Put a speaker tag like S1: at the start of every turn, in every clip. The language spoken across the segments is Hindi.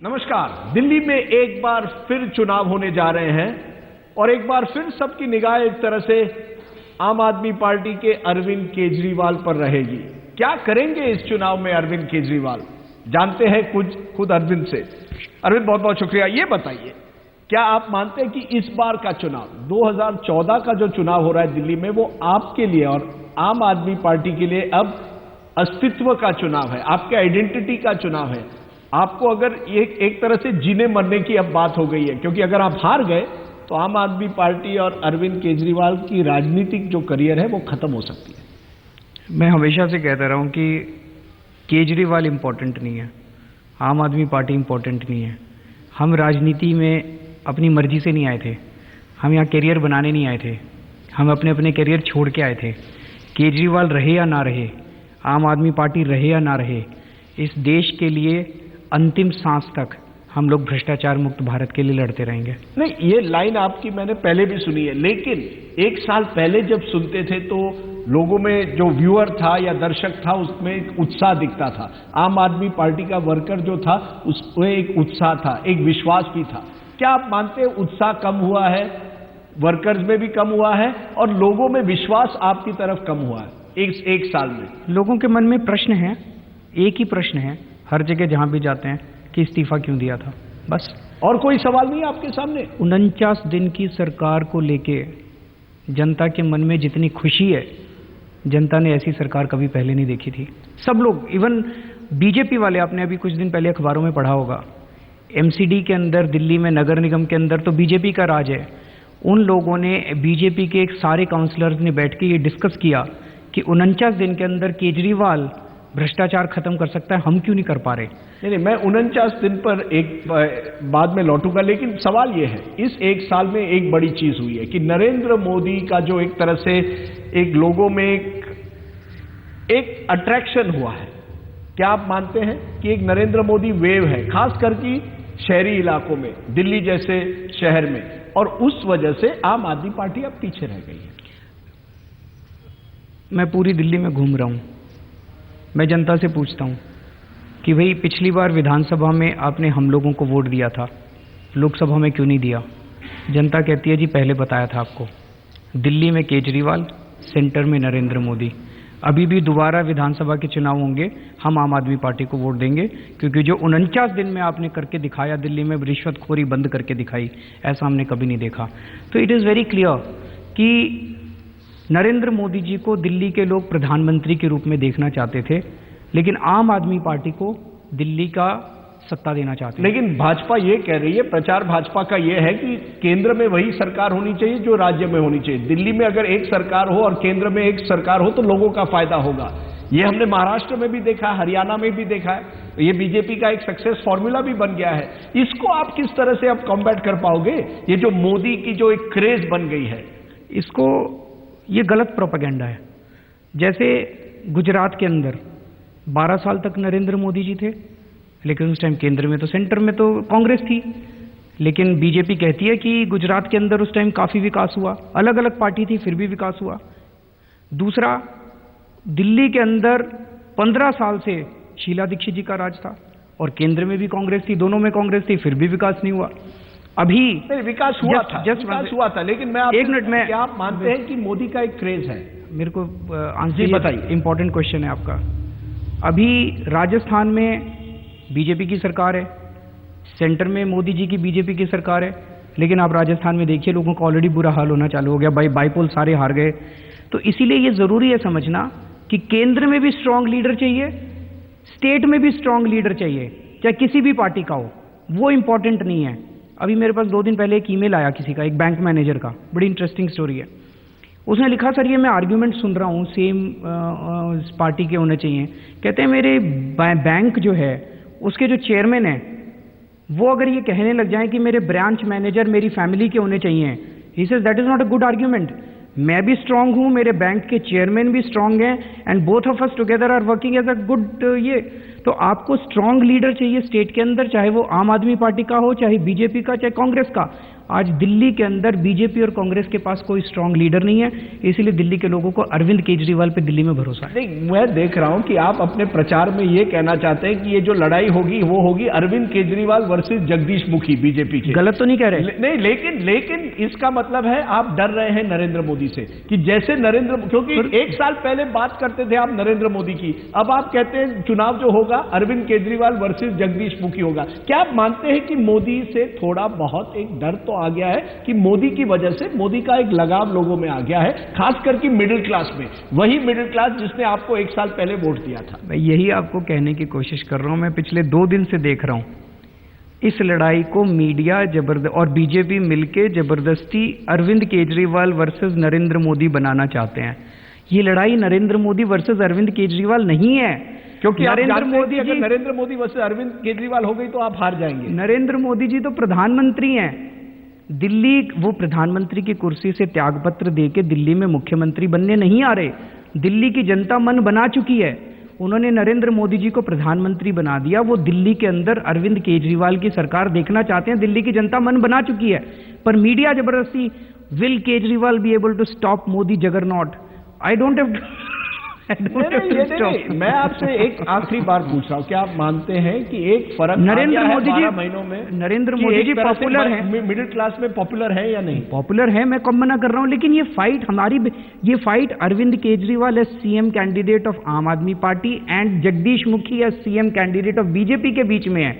S1: नमस्कार। दिल्ली में एक बार फिर चुनाव होने जा रहे हैं और एक बार फिर सबकी निगाह एक तरह से आम आदमी पार्टी के अरविंद केजरीवाल पर रहेगी। क्या करेंगे इस चुनाव में अरविंद केजरीवाल, जानते हैं कुछ खुद अरविंद से। अरविंद, बहुत बहुत शुक्रिया। ये बताइए, क्या आप मानते हैं कि इस बार का चुनाव 2014 का जो चुनाव हो रहा है दिल्ली में, वो आपके लिए और आम आदमी पार्टी के लिए अब अस्तित्व का चुनाव है, आपके आइडेंटिटी का चुनाव है? आपको अगर ये एक तरह से जीने मरने की अब बात हो गई है, क्योंकि अगर आप हार गए तो आम आदमी पार्टी और अरविंद केजरीवाल की राजनीतिक जो करियर है वो खत्म हो सकती है।
S2: मैं हमेशा से कहता रहा हूं कि केजरीवाल इम्पोर्टेंट नहीं है, आम आदमी पार्टी इम्पोर्टेंट नहीं है। हम राजनीति में अपनी मर्जी से नहीं आए थे, हम यहाँ करियर बनाने नहीं आए थे, हम अपने अपने करियर छोड़ के आए थे। केजरीवाल रहे या ना रहे, आम आदमी पार्टी रहे या ना रहे, इस देश के लिए अंतिम सांस तक हम लोग भ्रष्टाचार मुक्त भारत के लिए लड़ते रहेंगे।
S1: नहीं, ये लाइन आपकी मैंने पहले भी सुनी है, लेकिन एक साल पहले जब सुनते थे तो लोगों में जो व्यूअर था या दर्शक था उसमें एक उत्साह दिखता था। आम आदमी पार्टी का वर्कर जो था उसमें एक उत्साह था, एक विश्वास भी था। क्या आप मानते हैं उत्साह कम हुआ है, वर्कर्स में भी कम हुआ है और लोगों में विश्वास आपकी तरफ कम हुआ है एक साल में?
S2: लोगों के मन में प्रश्न है, एक ही प्रश्न है हर जगह जहां भी जाते हैं कि इस्तीफा क्यों दिया था, बस।
S1: और कोई सवाल नहीं है आपके सामने?
S2: 49 दिन की सरकार को लेके जनता के मन में जितनी खुशी है, जनता ने ऐसी सरकार कभी पहले नहीं देखी थी। सब लोग, इवन बीजेपी वाले, आपने अभी कुछ दिन पहले अखबारों में पढ़ा होगा, एमसीडी के अंदर, दिल्ली में नगर निगम के अंदर तो बीजेपी का राज है। उन लोगों ने, बीजेपी के एक सारे काउंसलर्स ने बैठ के ये डिस्कस किया कि 49 दिन के अंदर केजरीवाल भ्रष्टाचार खत्म कर सकता है, हम क्यों नहीं कर पा रहे।
S1: नहीं, मैं 49 दिन पर एक बाद में लौटूंगा, लेकिन सवाल ये है, इस एक साल में एक बड़ी चीज हुई है कि नरेंद्र मोदी का जो एक तरह से एक लोगों में एक अट्रैक्शन हुआ है। क्या आप मानते हैं कि एक नरेंद्र मोदी वेव है, खास करके शहरी इलाकों में, दिल्ली जैसे शहर में, और उस वजह से आम आदमी पार्टी अब पीछे रह गई है?
S2: मैं पूरी दिल्ली में घूम रहा हूं, मैं जनता से पूछता हूं कि भाई पिछली बार विधानसभा में आपने हम लोगों को वोट दिया था, लोकसभा में क्यों नहीं दिया? जनता कहती है जी पहले बताया था आपको। दिल्ली में केजरीवाल, सेंटर में नरेंद्र मोदी। अभी भी दोबारा विधानसभा के चुनाव होंगे, हम आम आदमी पार्टी को वोट देंगे, क्योंकि जो 49 दिन में आपने करके दिखाया, दिल्ली में रिश्वतखोरी बंद करके दिखाई, ऐसा हमने कभी नहीं देखा। तो इट इज़ वेरी क्लियर कि नरेंद्र मोदी जी को दिल्ली के लोग प्रधानमंत्री के रूप में देखना चाहते थे, लेकिन आम आदमी पार्टी को दिल्ली का सत्ता देना चाहते हैं।
S1: लेकिन भाजपा ये कह रही है, प्रचार भाजपा का ये है कि केंद्र में वही सरकार होनी चाहिए जो राज्य में होनी चाहिए। दिल्ली में अगर एक सरकार हो और केंद्र में एक सरकार हो तो लोगों का फायदा होगा। ये हमने महाराष्ट्र में भी देखा, हरियाणा में भी देखा है। ये बीजेपी का एक सक्सेस फॉर्मूला भी बन गया है। इसको आप किस तरह से अब कॉम्बैट कर पाओगे, ये जो मोदी की जो एक क्रेज बन गई है?
S2: इसको, ये गलत प्रोपेगेंडा है। जैसे गुजरात के अंदर 12 साल तक नरेंद्र मोदी जी थे, लेकिन उस टाइम केंद्र में तो, सेंटर में तो कांग्रेस थी, लेकिन बीजेपी कहती है कि गुजरात के अंदर उस टाइम काफ़ी विकास हुआ, अलग अलग पार्टी थी फिर भी विकास हुआ। दूसरा, दिल्ली के अंदर 15 साल से शीला दीक्षित जी का राज था और केंद्र में भी कांग्रेस थी, दोनों में कांग्रेस थी, फिर भी विकास नहीं हुआ। अभी
S1: विकास हुआ था, विकास हुआ था, लेकिन मैं
S2: एक मिनट में,
S1: क्या आप मानते हैं कि मोदी का एक क्रेज है?
S2: मेरे को आंसर बताइए, इंपॉर्टेंट क्वेश्चन है आपका। अभी राजस्थान में बीजेपी की सरकार है, सेंटर में मोदी जी की बीजेपी की सरकार है, लेकिन आप राजस्थान में देखिए लोगों का ऑलरेडी बुरा हाल होना चालू हो गया, बाईपोल सारे हार गए। तो इसीलिए ये जरूरी है समझना कि केंद्र में भी स्ट्रांग लीडर चाहिए, स्टेट में भी स्ट्रांग लीडर चाहिए, चाहे किसी भी पार्टी का हो, वो इंपॉर्टेंट नहीं है। अभी मेरे पास 2 दिन पहले एक ईमेल आया किसी का, एक बैंक मैनेजर का, बड़ी इंटरेस्टिंग स्टोरी है। उसने लिखा, सर ये मैं आर्ग्यूमेंट सुन रहा हूँ, सेम पार्टी के होने चाहिए। कहते हैं मेरे बैंक जो है उसके जो चेयरमैन है वो अगर ये कहने लग जाए कि मेरे ब्रांच मैनेजर मेरी फैमिली के होने चाहिए, he says that is not a good argument. मैं भी स्ट्रांग हूँ, मेरे बैंक के चेयरमैन भी स्ट्रांग हैं, and both of us together are working as a good ये। तो आपको स्ट्रांग लीडर चाहिए स्टेट के अंदर, चाहे वो आम आदमी पार्टी का हो, चाहे बीजेपी का, चाहे कांग्रेस का। आज दिल्ली के अंदर बीजेपी और कांग्रेस के पास कोई स्ट्रांग लीडर नहीं है, इसलिए दिल्ली के लोगों को अरविंद केजरीवाल पे दिल्ली में भरोसा है।
S1: नहीं, मैं देख रहा हूं कि आप अपने प्रचार में ये कहना चाहते हैं कि ये जो लड़ाई होगी वो होगी अरविंद केजरीवाल वर्सेस जगदीश मुखी बीजेपी के।
S2: गलत तो नहीं कह रहे?
S1: नहीं, लेकिन इसका मतलब है आप डर रहे हैं नरेंद्र मोदी से कि जैसे क्योंकि एक साल पहले बात करते थे आप नरेंद्र मोदी की, अब आप कहते हैं चुनाव जो होगा अरविंद केजरीवाल वर्सेस जगदीश मुखी होगा। क्या आप मानते हैं कि मोदी से थोड़ा बहुत एक डर तो आ गया है कि मोदी की वजह से मोदी का एक लगाव लोगों में आ गया है, खास करके मिडिल क्लास में, वही मिडिल क्लास जिसने आपको एक साल पहले वोट दिया था?
S2: मैं यही आपको कहने की कोशिश कर रहा हूं। मैं पिछले 2 दिन से देख रहा हूं इस लड़ाई को मीडिया और बीजेपी मिलके जबरदस्ती अरविंद केजरीवाल वर्सेस नरेंद्र मोदी बनाना चाहते हैं। ये लड़ाई नरेंद्र मोदी वर्सेस अरविंद केजरीवाल नहीं है,
S1: क्योंकि नरेंद्र मोदी वर्सेस अरविंद केजरीवाल हो गई तो आप हार जाएंगे।
S2: नरेंद्र मोदी जी तो प्रधानमंत्री हैं दिल्ली, वो प्रधानमंत्री की कुर्सी से त्यागपत्र देके दिल्ली में मुख्यमंत्री बनने नहीं आ रहे। दिल्ली की जनता मन बना चुकी है, उन्होंने नरेंद्र मोदी जी को प्रधानमंत्री बना दिया। वो दिल्ली के अंदर अरविंद केजरीवाल की सरकार देखना चाहते हैं, दिल्ली की जनता मन बना चुकी है। पर मीडिया जबरदस्ती, will Kejriwal be able to stop Modi juggernaut? I don't have
S1: नहीं, मैं आपसे एक आखिरी बार पूछ रहा हूं, क्या आप मानते हैं कि एक फर्क
S2: नरेंद्र मोदी जी
S1: महीनों में
S2: नरेंद्र मोदी जी पॉपुलर है,
S1: मिडिल क्लास में पॉपुलर है या नहीं?
S2: पॉपुलर है, मैं कब मना कर रहा हूं, लेकिन ये fight Arvind Kejriwal as CM candidate of Aam Aadmi Party and Jagdish Mukhi as CM candidate of BJP के बीच में है।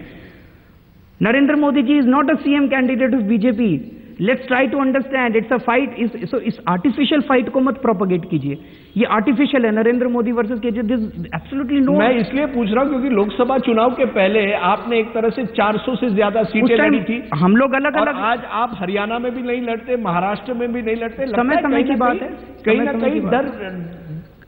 S2: Narendra Modi ji is not a CM candidate of BJP. Let's try to understand it's a fight. इस आर्टिफिशियल फाइट को मत प्रोपोगेट कीजिए, ये आर्टिफिशियल है। Narendra Modi versus Kejriwal, this absolutely no.
S1: मैं इसलिए पूछ रहा हूं क्योंकि लोकसभा चुनाव के पहले आपने एक तरह से 400 से ज्यादा सीटें लड़ी थी।
S2: हम लोग अलग अलग,
S1: आज आप हरियाणा में भी नहीं लड़ते, महाराष्ट्र में भी नहीं लड़ते।
S2: समय समय की बात है,
S1: कहीं ना कहीं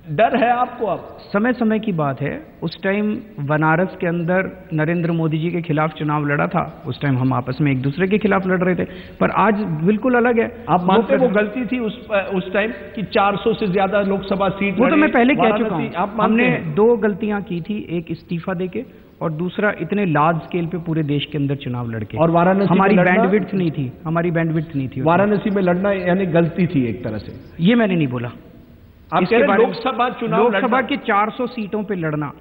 S1: डर है आपको? अब
S2: समय समय की बात है। उस टाइम बनारस के अंदर नरेंद्र मोदी जी के खिलाफ चुनाव लड़ा था, उस टाइम हम आपस में एक दूसरे के खिलाफ लड़ रहे थे, पर आज बिल्कुल अलग है।
S1: आप मानते वो गलती थी उस टाइम कि 400 से ज्यादा लोकसभा सीट?
S2: वो तो मैं पहले कह चुका हूं। हमने 2 गलतियां की थी, एक इस्तीफा देके और दूसरा इतने लार्ज स्केल पे पूरे देश के अंदर चुनाव लड़के।
S1: और वाराणसी
S2: हमारी बैंडविड्थ नहीं थी, हमारी बैंडविड्थ नहीं थी।
S1: वाराणसी में लड़ना यानी गलती थी एक तरह से?
S2: ये मैंने नहीं बोला।
S1: आप कह रहे लोकसभा चुनाव,
S2: लोकसभा की 400 सीटों पे लड़ना,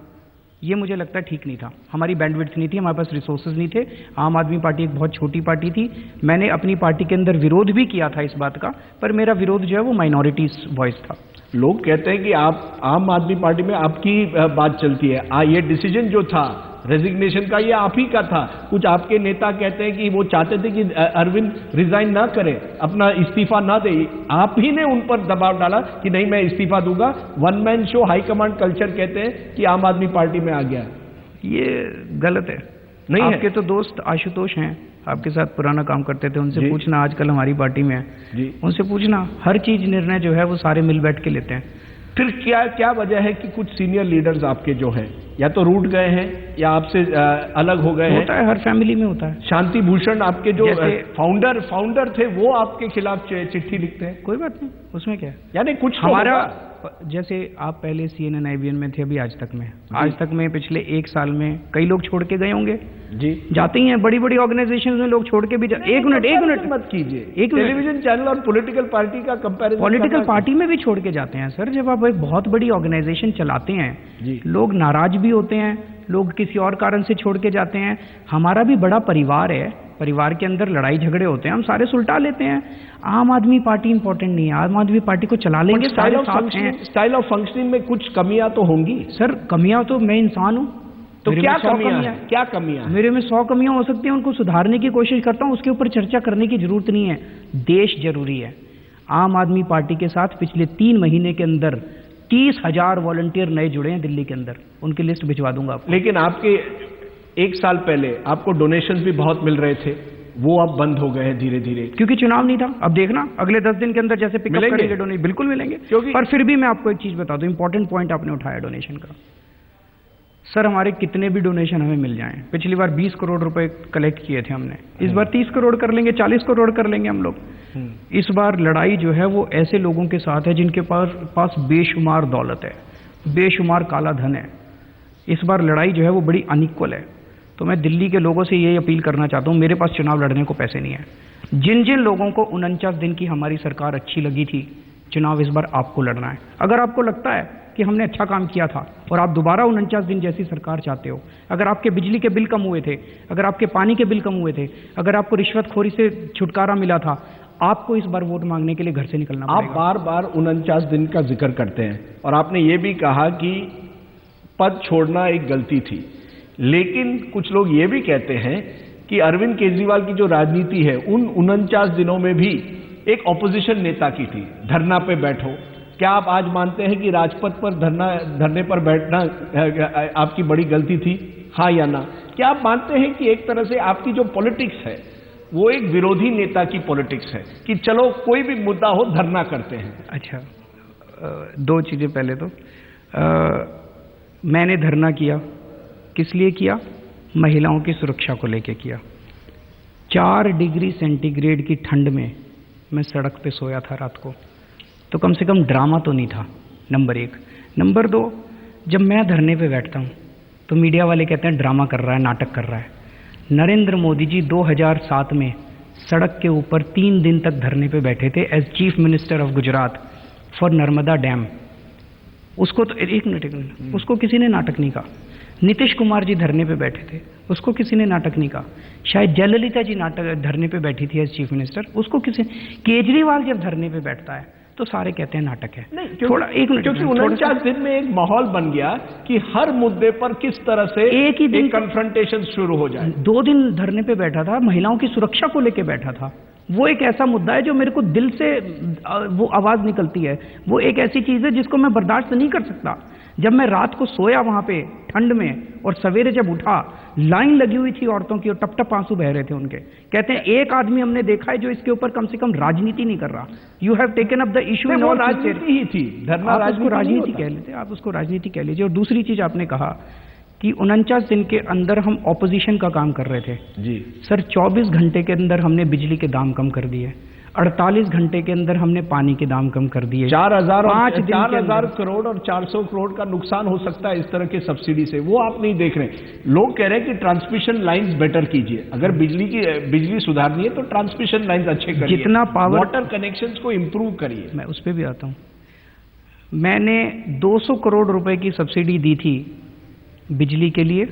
S2: ये मुझे लगता है ठीक नहीं था। हमारी बैंडविड्थ नहीं थी, हमारे पास रिसोर्सेज नहीं थे। आम आदमी पार्टी एक बहुत छोटी पार्टी थी। मैंने अपनी पार्टी के अंदर विरोध भी किया था इस बात का, पर मेरा विरोध जो है वो माइनॉरिटीज वॉइस था।
S1: लोग कहते हैं कि आप आम आदमी पार्टी में आपकी बात चलती है, ये डिसीजन जो था रेजिग्नेशन का, ये आप ही का था। कुछ आपके नेता कहते हैं कि वो चाहते थे कि अरविंद रिजाइन ना करे, अपना इस्तीफा ना दे, आप ही ने उन पर दबाव डाला कि नहीं मैं इस्तीफा दूंगा। One man show high command culture कहते हैं कि आम आदमी पार्टी में आ गया।
S2: ये गलत है।
S1: नहीं,
S2: आपके तो दोस्त आशुतोष हैं, आपके साथ पुराना काम करते थे, उनसे पूछना, आजकल हमारी पार्टी में है जी, उनसे पूछना, हर चीज निर्णय जो है वो सारे मिल बैठ के लेते हैं।
S1: फिर क्या वजह है कि कुछ सीनियर लीडर्स आपके जो हैं या तो रूठ गए हैं या आपसे अलग हो गए हैं?
S2: होता है, हर फैमिली में होता है।
S1: शांति भूषण आपके जो फाउंडर थे वो आपके खिलाफ चिट्ठी लिखते हैं?
S2: कोई बात नहीं, उसमें क्या है।
S1: यानी कुछ
S2: हमारा जैसे आप पहले CNN IBN में थे, अभी आज तक में, आज तक में पिछले 1 साल में कई लोग छोड़ के गए होंगे जी, जाते ही हैं। बड़ी बड़ी ऑर्गेनाइजेशन में लोग छोड़ के भी एक मिनट
S1: मत कीजिए, एक टेलीविजन चैनल और पॉलिटिकल पार्टी का कंपैरिजन।
S2: पॉलिटिकल पार्टी में भी छोड़ के जाते हैं सर। जब आप एक बहुत बड़ी ऑर्गेनाइजेशन चलाते हैं जी, लोग नाराज भी होते हैं, लोग किसी और कारण से छोड़ के जाते हैं। हमारा भी बड़ा परिवार है, परिवार के अंदर लड़ाई झगड़े होते हैं, हम सारे सुलटा लेते हैं। आम आदमी पार्टी इंपॉर्टेंट नहीं है, आम आदमी पार्टी को चला लेंगे।
S1: स्टाइल ऑफ फंक्शनिंग में कुछ कमियां तो होंगी सर।
S2: कमियां तो, मैं इंसान हूं,
S1: तो क्या कमियां?
S2: मेरे में 100 कमियां हो सकती हैं, उनको सुधारने की कोशिश करता हूं, उसके ऊपर चर्चा करने की जरूरत नहीं है। देश जरूरी है। आम आदमी पार्टी के साथ पिछले 3 महीने के अंदर 30,000 वॉलंटियर नए जुड़े हैं दिल्ली के अंदर, उनकी लिस्ट भिजवा दूंगा आपको।
S1: लेकिन आपके 1 साल पहले आपको डोनेशंस भी बहुत मिल रहे थे, वो अब बंद हो गए हैं धीरे धीरे,
S2: क्योंकि चुनाव नहीं था। अब देखना अगले 10 दिन के अंदर जैसे पिकअप करेंगे डोनेशन, बिल्कुल मिलेंगे। पर फिर भी मैं आपको एक चीज बता दूं, इंपॉर्टेंट पॉइंट आपने उठाया डोनेशन का। सर हमारे कितने भी डोनेशन हमें मिल जाएं, पिछली बार 20 करोड़ रुपए कलेक्ट किए थे हमने, इस बार 30 करोड़ कर लेंगे, 40 करोड़ कर लेंगे हम लोग। इस बार लड़ाई जो है वो ऐसे लोगों के साथ है जिनके पास बेशुमार दौलत है, बेशुमार काला धन है। इस बार लड़ाई जो है वो बड़ी अनइक्वल है। तो मैं दिल्ली के लोगों से यही अपील करना चाहता हूँ, मेरे पास चुनाव लड़ने को पैसे नहीं है, जिन जिन लोगों को 49 दिन की हमारी सरकार अच्छी लगी थी, चुनाव इस बार आपको लड़ना है। अगर आपको लगता है कि हमने अच्छा काम किया था और आप दोबारा 49 दिन जैसी सरकार चाहते हो, अगर आपके बिजली के बिल कम हुए थे, अगर आपके पानी के बिल कम हुए थे, अगर आपको रिश्वतखोरी से छुटकारा मिला था, आपको इस बार वोट मांगने के लिए घर से निकलना पड़ेगा।
S1: आप बार बार 49 दिन का जिक्र करते हैं और आपने ये भी कहा कि पद छोड़ना एक गलती थी, लेकिन कुछ लोग ये भी कहते हैं कि अरविंद केजरीवाल की जो राजनीति है उन 49 दिनों में भी एक ऑपोजिशन नेता की थी, धरना पे बैठो। क्या आप आज मानते हैं कि राजपथ पर धरने पर बैठना आपकी बड़ी गलती थी, हाँ या ना? क्या आप मानते हैं कि एक तरह से आपकी जो पॉलिटिक्स है वो एक विरोधी नेता की पॉलिटिक्स है कि चलो कोई भी मुद्दा हो धरना करते हैं?
S2: अच्छा, दो चीजें। पहले तो मैंने धरना किया, किस लिए किया? महिलाओं की सुरक्षा को लेकर किया। 4 डिग्री सेंटीग्रेड की ठंड में मैं सड़क पे सोया था रात को, तो कम से कम ड्रामा तो नहीं था, नंबर 1। नंबर 2, जब मैं धरने पे बैठता हूँ तो मीडिया वाले कहते हैं ड्रामा कर रहा है, नाटक कर रहा है। नरेंद्र मोदी जी 2007 में सड़क के ऊपर 3 दिन तक धरने पे बैठे थे as chief minister of Gujarat for Narmada dam. उसको तो एक मिनट उसको किसी ने नाटक नहीं कहा। नीतीश कुमार जी धरने पे बैठे थे, उसको किसी ने नाटक नहीं कहा। शायद जयललिता जी धरने पे बैठी थी एज चीफ मिनिस्टर, उसको किसी। केजरीवाल जब धरने पे बैठता है तो सारे कहते हैं नाटक है।
S1: नहीं,
S2: थोड़ा एक मिनट,
S1: क्योंकि 49 दिन में एक माहौल बन गया कि हर मुद्दे पर किस तरह से
S2: एक ही दिन
S1: कन्फ्रंटेशन शुरू हो जाए।
S2: 2 दिन धरने पे बैठा था, महिलाओं की सुरक्षा को लेके बैठा था। वो एक ऐसा मुद्दा है जो मेरे को दिल से वो आवाज निकलती है। वो एक ऐसी चीज है जिसको मैं बर्दाश्त नहीं कर सकता। जब मैं रात को सोया वहां पे ठंड में और सवेरे जब उठा, लाइन लगी हुई थी औरतों की और टप टप आंसू बह रहे थे उनके। कहते हैं एक आदमी हमने देखा है जो इसके ऊपर कम से कम राजनीति नहीं कर रहा। You have taken up the issue in all.
S1: राजनीति ही थी, धरना
S2: राजनीति कह लेते, आप उसको राजनीति कह लीजिए। और दूसरी चीज आपने कहा कि 49 दिन के अंदर हम ऑपोजिशन का काम कर रहे थे।
S1: जी
S2: सर, 24 घंटे के अंदर हमने बिजली के दाम कम कर दिए, 48 घंटे के अंदर हमने पानी के दाम कम कर दिए।
S1: 4,000 करोड़ और 400 करोड़ का नुकसान हो सकता है इस तरह के सब्सिडी से, वो आप नहीं देख रहे। लोग कह रहे हैं कि ट्रांसमिशन लाइंस बेटर कीजिए। अगर बिजली सुधारनी है तो ट्रांसमिशन लाइंस अच्छे करिए,
S2: जितना पावर,
S1: वाटर कनेक्शंस को इंप्रूव करिए।
S2: मैं उस पर भी आता हूँ। मैंने 200 करोड़ रुपए की सब्सिडी दी थी बिजली के लिए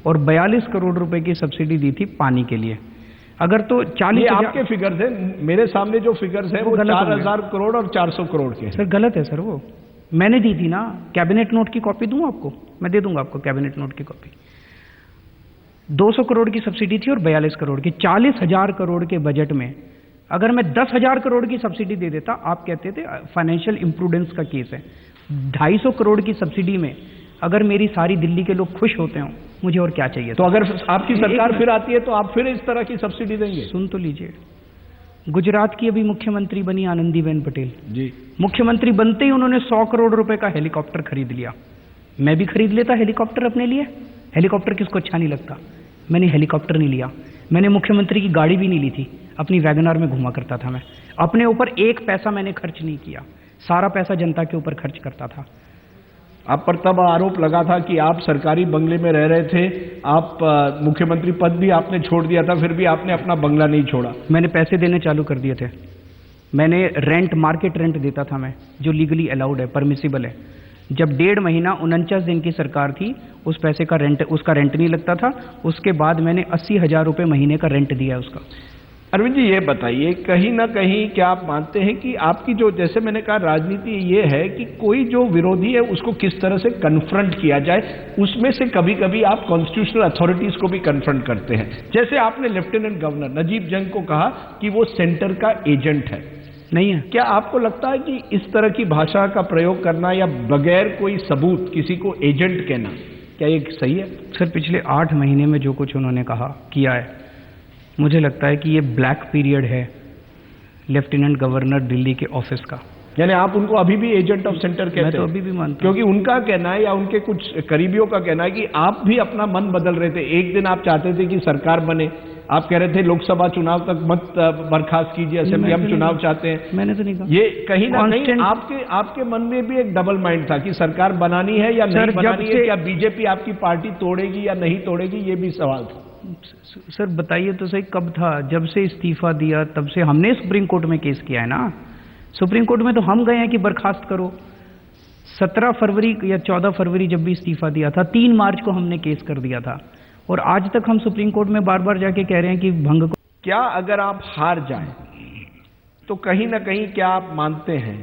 S2: और 42 करोड़ रुपए की सब्सिडी दी थी पानी के लिए। अगर तो 40,
S1: आपके फिगर्स है, मेरे सामने जो फिगर्स है वो 4,000 करोड़ और 400 करोड़ के।
S2: सर गलत है सर, वो मैंने दी थी ना। कैबिनेट नोट की कॉपी दूं आपको? मैं दे दूंगा आपको कैबिनेट नोट की कॉपी। 200 करोड़ की सब्सिडी थी और 42 करोड़ की। 40,000 करोड़ के बजट में अगर मैं 10,000 करोड़ की सब्सिडी दे देता, आप कहते थे फाइनेंशियल इम्प्रूडेंस का केस है। 250 करोड़ की सब्सिडी में अगर मेरी सारी दिल्ली के लोग खुश होते हो, मुझे और क्या चाहिए?
S1: तो अगर आपकी सरकार फिर आती है तो आप फिर इस तरह की सब्सिडी देंगे?
S2: सुन तो लीजिए, गुजरात की अभी मुख्यमंत्री बनी आनंदीबेन पटेल
S1: जी।
S2: मुख्यमंत्री बनते ही उन्होंने 100 करोड़ रुपए का हेलीकॉप्टर खरीद लिया। मैं भी खरीद लेता हेलीकॉप्टर अपने लिए। हेलीकॉप्टर किसको अच्छा नहीं लगता? मैंने हेलीकॉप्टर नहीं लिया। मैंने मुख्यमंत्री की गाड़ी भी नहीं ली थी, अपनी वैगनआर में घुमा करता था मैं। अपने ऊपर एक पैसा मैंने खर्च नहीं किया, सारा पैसा जनता के ऊपर खर्च करता था।
S1: आप पर तब आरोप लगा था कि आप सरकारी बंगले में रह रहे थे, आप मुख्यमंत्री पद भी आपने छोड़ दिया था, फिर भी आपने अपना बंगला नहीं छोड़ा।
S2: मैंने पैसे देने चालू कर दिए थे। मैंने रेंट, मार्केट रेंट देता था मैं, जो लीगली अलाउड है, परमिसिबल है। जब 1.5 महीना 49 दिन की सरकार थी, उस पैसे का रेंट, उसका रेंट नहीं लगता था। उसके बाद मैंने 80,000 रुपये महीने का रेंट दिया उसका।
S1: अरविंद जी ये बताइए, कहीं ना कहीं क्या आप मानते हैं कि आपकी जो, जैसे मैंने कहा, राजनीति ये है कि कोई जो विरोधी है उसको किस तरह से कन्फ्रंट किया जाए, उसमें से कभी कभी आप कॉन्स्टिट्यूशनल अथॉरिटीज को भी कन्फ्रंट करते हैं। जैसे आपने लेफ्टिनेंट गवर्नर नजीब जंग को कहा कि वो सेंटर का एजेंट है,
S2: नहीं है।
S1: क्या आपको लगता है कि इस तरह की भाषा का प्रयोग करना या बगैर कोई सबूत किसी को एजेंट कहना, क्या ये सही है?
S2: सर, पिछले 8 महीने में जो कुछ उन्होंने कहा किया है, मुझे लगता है कि ये ब्लैक पीरियड है लेफ्टिनेंट गवर्नर दिल्ली के ऑफिस का।
S1: यानी आप उनको अभी भी एजेंट ऑफ सेंटर कहते हैं?
S2: मैं तो अभी भी मानता हूं।
S1: क्योंकि उनका कहना है या उनके कुछ करीबियों का कहना है कि आप भी अपना मन बदल रहे थे। एक दिन आप चाहते थे कि सरकार बने, आप कह रहे थे लोकसभा चुनाव तक मत बर्खास्त कीजिए, असेंबली हम चुनाव चाहते हैं।
S2: मैंने तो नहीं कहा।
S1: ये कहीं ना कहीं आपके मन में भी एक डबल माइंड था कि सरकार बनानी है या नहीं बनानी है, क्या बीजेपी आपकी पार्टी तोड़ेगी या नहीं तोड़ेगी, ये भी सवाल था।
S2: सर बताइए तो सही, कब था? जब से इस्तीफा दिया तब से हमने सुप्रीम कोर्ट में केस किया है ना। सुप्रीम कोर्ट में तो हम गए हैं कि बर्खास्त करो। 17 फरवरी या 14 फरवरी जब भी इस्तीफा दिया था, 3 मार्च को हमने केस कर दिया था, और आज तक हम सुप्रीम कोर्ट में बार बार जाके कह रहे हैं कि भंग।
S1: क्या अगर आप हार जाएं तो कहीं ना कहीं क्या आप मानते हैं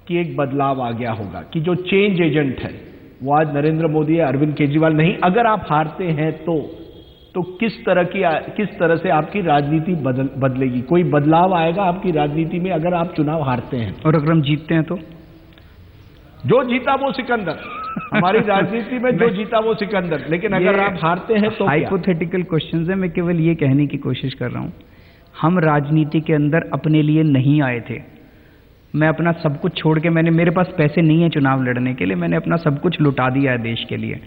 S1: कि एक बदलाव आ गया होगा, कि जो चेंज एजेंट है वो आज नरेंद्र मोदी है, अरविंद केजरीवाल नहीं? अगर आप हारते हैं तो किस तरह से आपकी राजनीति बदलेगी? कोई बदलाव आएगा आपकी राजनीति में अगर आप चुनाव हारते हैं?
S2: और अगर हम जीतते हैं तो?
S1: जो जीता वो सिकंदर। हमारी राजनीति में जो जीता वो सिकंदर। लेकिन अगर आप हारते हैं तो
S2: हाइपोथेटिकल क्वेश्चंस है। मैं केवल ये कहने की कोशिश कर रहा हूं, हम राजनीति के अंदर अपने लिए नहीं आए थे। मैं अपना सब कुछ छोड़ के, मेरे पास पैसे नहीं है चुनाव लड़ने के लिए, मैंने अपना सब कुछ लुटा दिया है देश के लिए।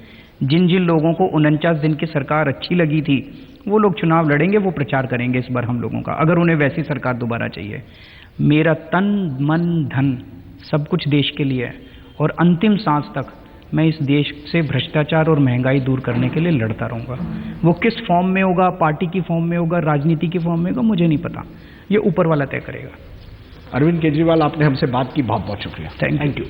S2: जिन जिन लोगों को 49 दिन की सरकार अच्छी लगी थी वो लोग चुनाव लड़ेंगे, वो प्रचार करेंगे इस बार हम लोगों का, अगर उन्हें वैसी सरकार दोबारा चाहिए। मेरा तन मन धन सब कुछ देश के लिए है, और अंतिम सांस तक मैं इस देश से भ्रष्टाचार और महंगाई दूर करने के लिए लड़ता रहूंगा। वो किस फॉर्म में होगा, पार्टी की फॉर्म में होगा, राजनीति की फॉर्म में होगा, मुझे नहीं पता, ये ऊपर वाला तय करेगा।
S1: अरविंद केजरीवाल, आपने हमसे बात की, बहुत बहुत शुक्रिया।
S2: Thank you.